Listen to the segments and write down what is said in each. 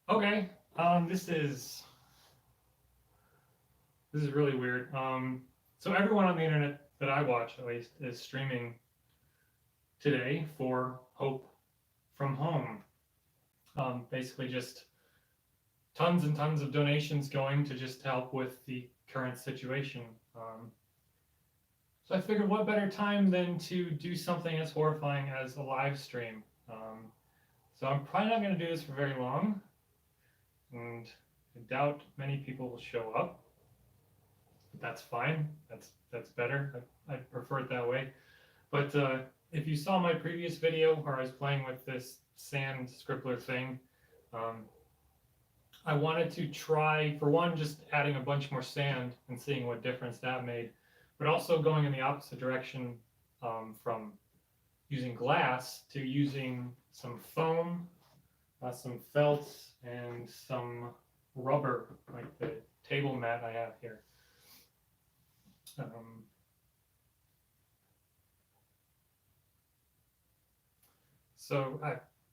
Okay, this is really weird. So everyone on the internet that I watch, at least, is streaming today for Hope from Home. Basically, just tons and tons of donations going to just help with the current situation. Um, so I figured, what better time than to do something as horrifying as a live stream? So I'm probably not going to do this for very long, and I doubt many people will show up. That's fine. That's better. I prefer it that way. But if you saw my previous video where I was playing with this sand scribbler thing, um, I wanted to try, for one, just adding a bunch more sand and seeing what difference that made, but also going in the opposite direction, from using glass to using some foam, some felt, and some rubber, like the table mat I have here. Um, so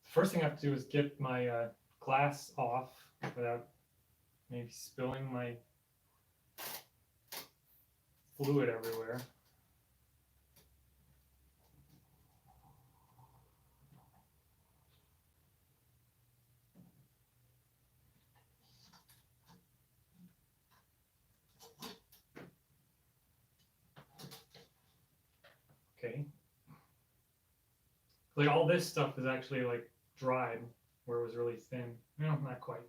first thing I have to do is get my glass off without maybe spilling my fluid everywhere. Okay. Like all this stuff is actually like dried where it was really thin. No, not quite.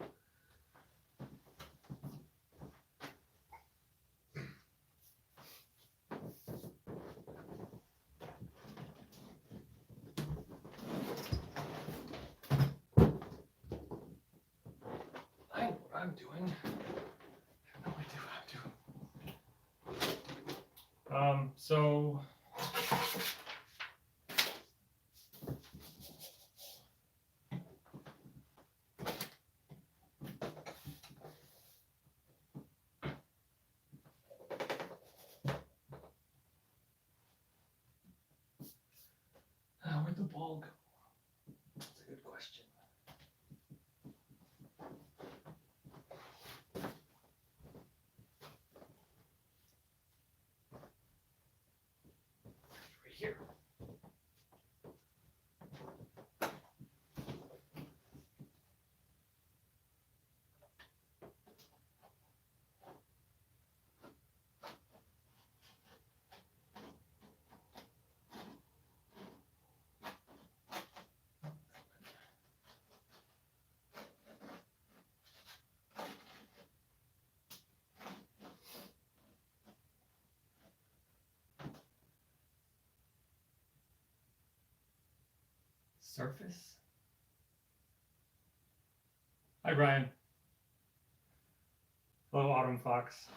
I know what I'm doing. I have no idea what I'm doing. So where'd the ball go? That's a good question. Right here. Surface? Hi, Brian. Hello, Autumn Fox.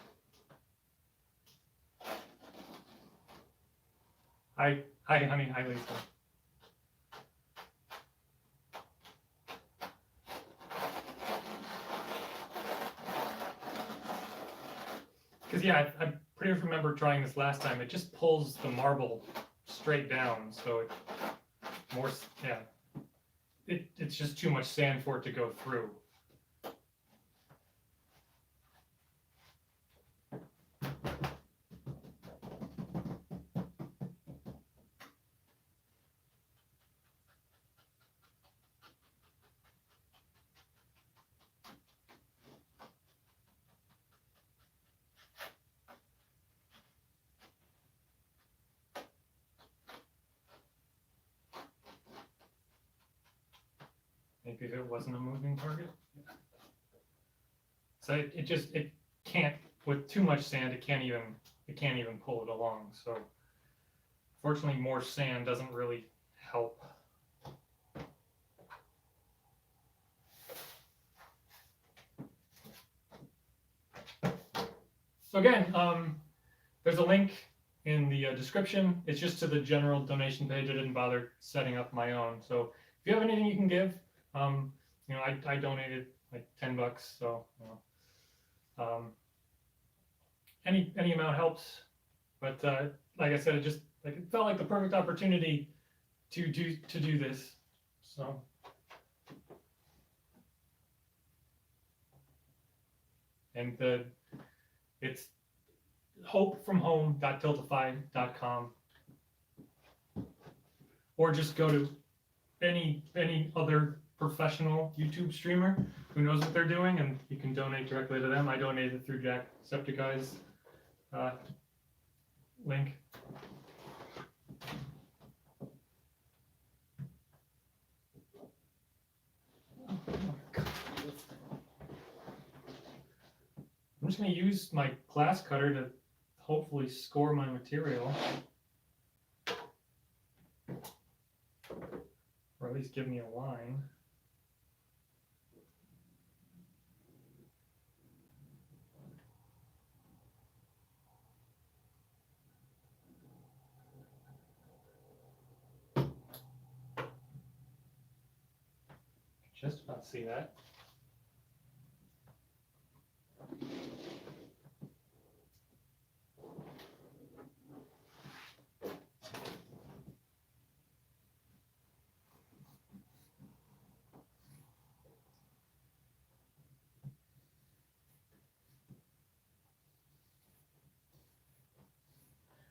Hi, honey. Hi, Lisa. Because yeah, I pretty much remember trying this last time. It just pulls the marble straight down, so it more yeah. It's just too much sand for it to go through. Maybe if it wasn't a moving target. So it can't, with too much sand, it can't even pull it along. So fortunately, more sand doesn't really help. So again, there's a link in the description. It's just to the general donation page. I didn't bother setting up my own. So if you have anything you can give, I donated like $10, so any amount helps. But like I said, it felt like the perfect opportunity to do this. So and it's hopefromhome.tiltify.com, or just go to any other professional YouTube streamer who knows what they're doing, and you can donate directly to them. I donated through Jacksepticeye's link. I'm just going to use my glass cutter to hopefully score my material, or at least give me a line. Just about see that.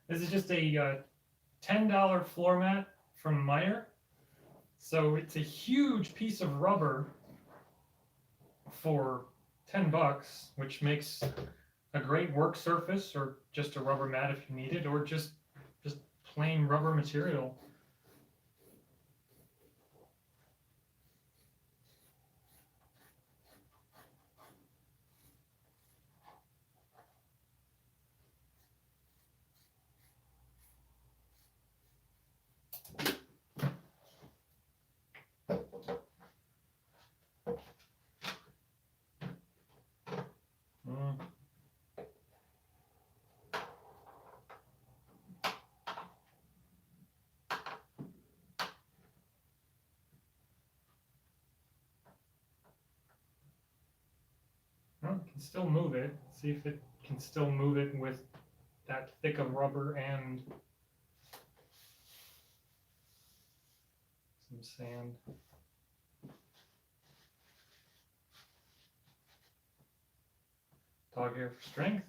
This is just a $10 floor mat from Meyer. So it's a huge piece of rubber for $10, which makes a great work surface, or just a rubber mat if you need it, or just plain rubber material. Well, it can still move it. See if it can still move it with that thick of rubber and some sand. Dog hair for strength.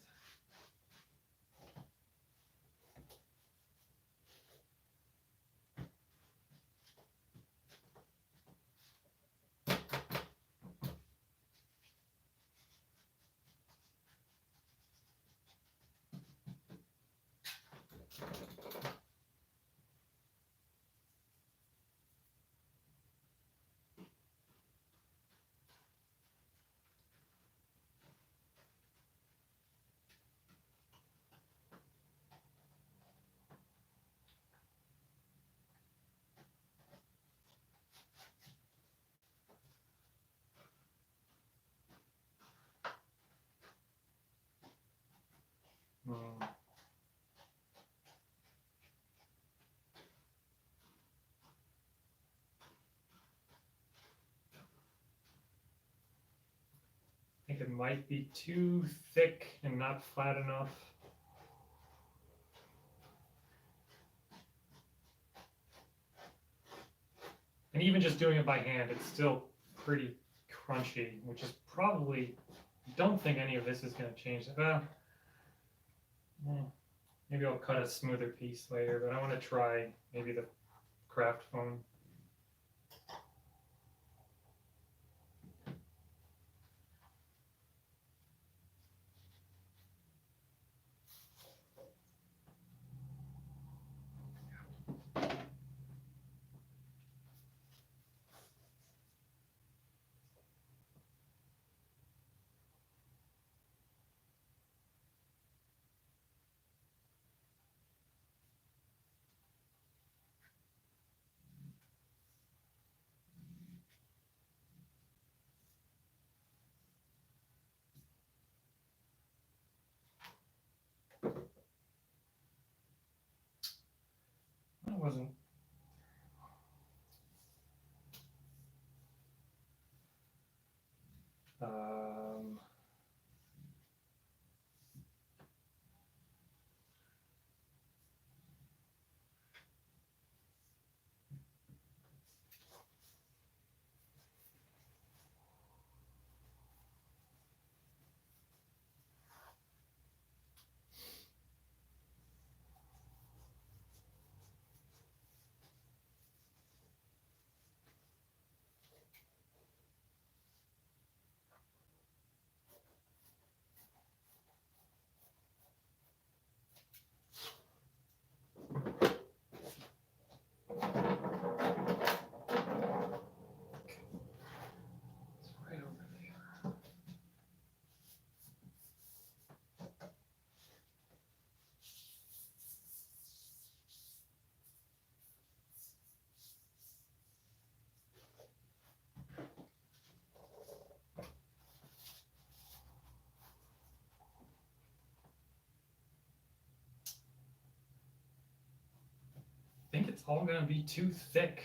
I think it might be too thick and not flat enough. And even just doing it by hand, it's still pretty crunchy, which is probably, I don't think any of this is going to change that. Maybe I'll cut a smoother piece later, but I want to try maybe the craft foam. That wasn't. think it's all going to be too thick.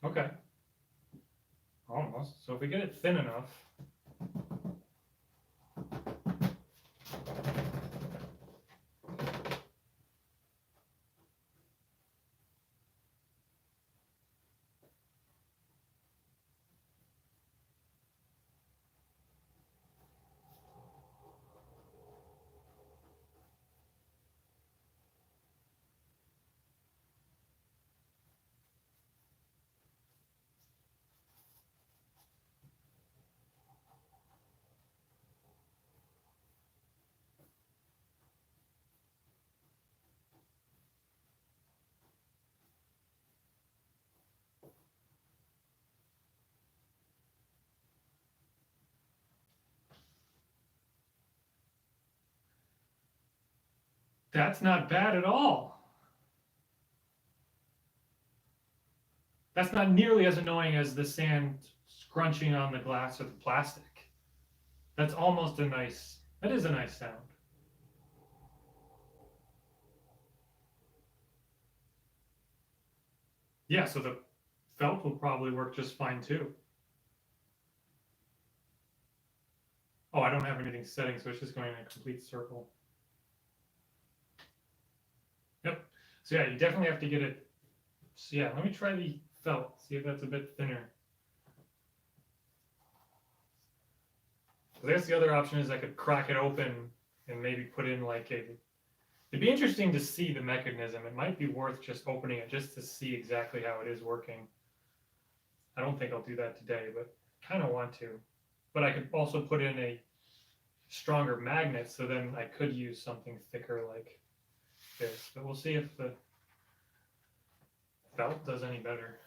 Okay. Almost. So if we get it thin enough, that's not bad at all. That's not nearly as annoying as the sand scrunching on the glass or the plastic. That's almost a nice, that is a nice sound. Yeah, so the felt will probably work just fine too. Oh, I don't have anything setting, so it's just going in a complete circle. Yep. So yeah, you definitely have to get it. So yeah, let me try the felt, see if that's a bit thinner. I guess the other option is I could crack it open and maybe put in like a. It'd be interesting to see the mechanism. It might be worth just opening it just to see exactly how it is working. I don't think I'll do that today, but kind of want to. But I could also put in a stronger magnet, so then I could use something thicker like this. But we'll see if the felt does any better.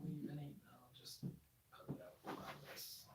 Leave any, I'll just cut it out on this.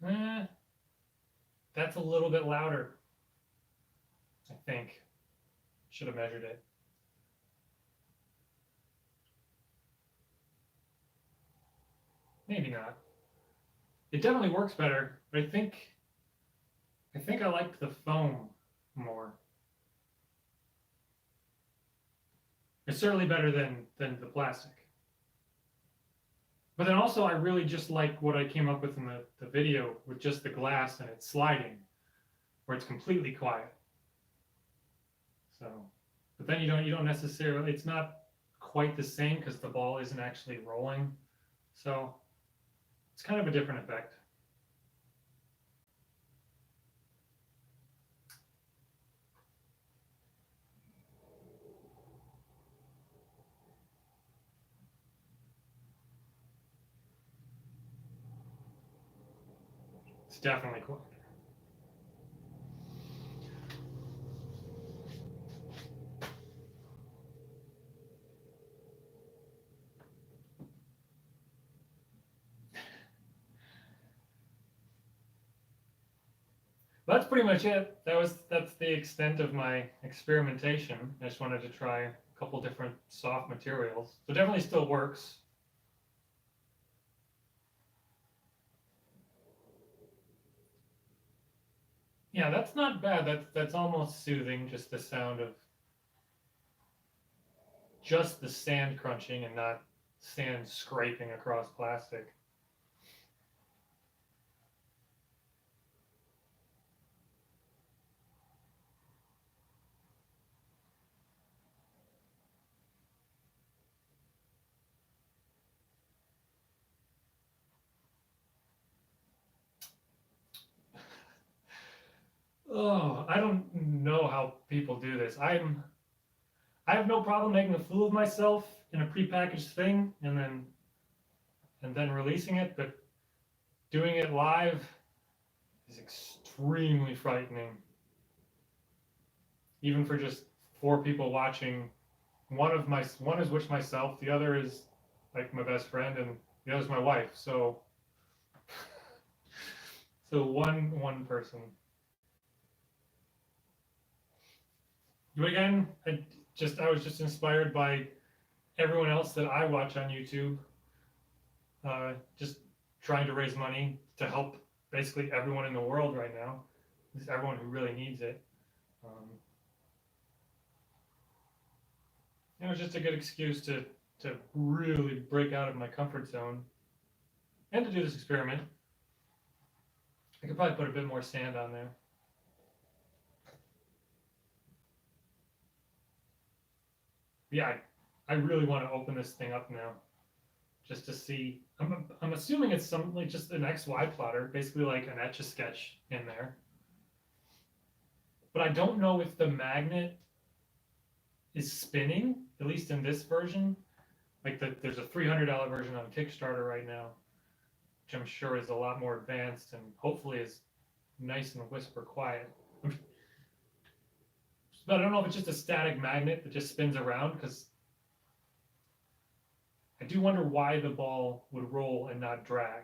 Eh, that's a little bit louder, I think. Should have measured it. maybe not. It definitely works better, but I think I liked the foam more. It's certainly better than the plastic. But then also I really just like what I came up with in the video with just the glass and it's sliding, where it's completely quiet. So, but then you don't necessarily, it's not quite the same because the ball isn't actually rolling. So it's kind of a different effect. It's definitely quieter. That's pretty much it. That's the extent of my experimentation. I just wanted to try a couple different soft materials. So it definitely still works. Yeah, that's not bad. That's almost soothing, just the sound of just the sand crunching and not sand scraping across plastic. Oh, I don't know how people do this. I have no problem making a fool of myself in a prepackaged thing and then releasing it, but doing it live is extremely frightening. Even for just four people watching, one is which myself, the other is like my best friend, and the other is my wife. So so one person. But again, I was just inspired by everyone else that I watch on YouTube, just trying to raise money to help basically everyone in the world right now, everyone who really needs it. Um, it was just a good excuse to really break out of my comfort zone and to do this experiment. I could probably put a bit more sand on there. Yeah, I really want to open this thing up now, just to see. I'm assuming it's some like just an XY plotter, basically like an Etch a Sketch in there. But I don't know if the magnet is spinning, at least in this version. Like there's a $300 version on Kickstarter right now, which I'm sure is a lot more advanced and hopefully is nice and whisper quiet. But I don't know if it's just a static magnet that just spins around, because I do wonder why the ball would roll and not drag.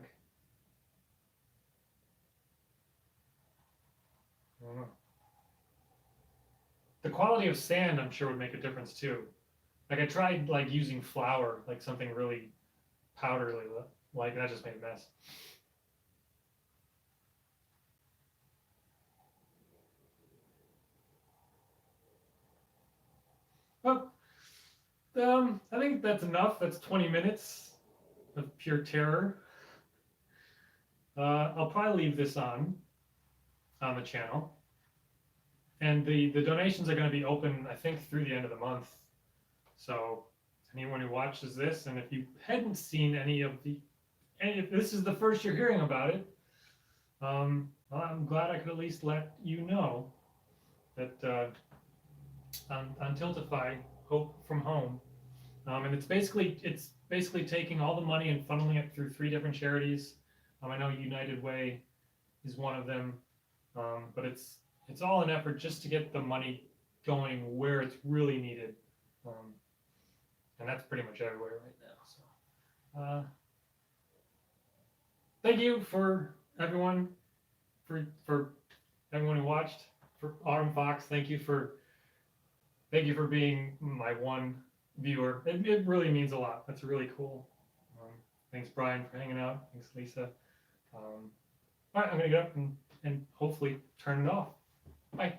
I don't know. The quality of sand, I'm sure, would make a difference too. Like I tried like using flour, like something really powdery, like that just made a mess. Well, I think that's enough. That's 20 minutes of pure terror. I'll probably leave this on the channel, and the donations are going to be open, I think, through the end of the month. So anyone who watches this, and if you hadn't seen and if this is the first you're hearing about it, well, I'm glad I could at least let you know that on Tiltify, Hope from Home, and it's basically taking all the money and funneling it through three different charities. I know United Way is one of them, but it's all an effort just to get the money going where it's really needed, and that's pretty much everywhere right now. So, thank you for everyone for everyone who watched. For Autumn Fox, thank you for being my one viewer. It really means a lot. That's really cool. Thanks, Brian, for hanging out. Thanks, Lisa. All right, I'm going to get up and hopefully turn it off. Bye.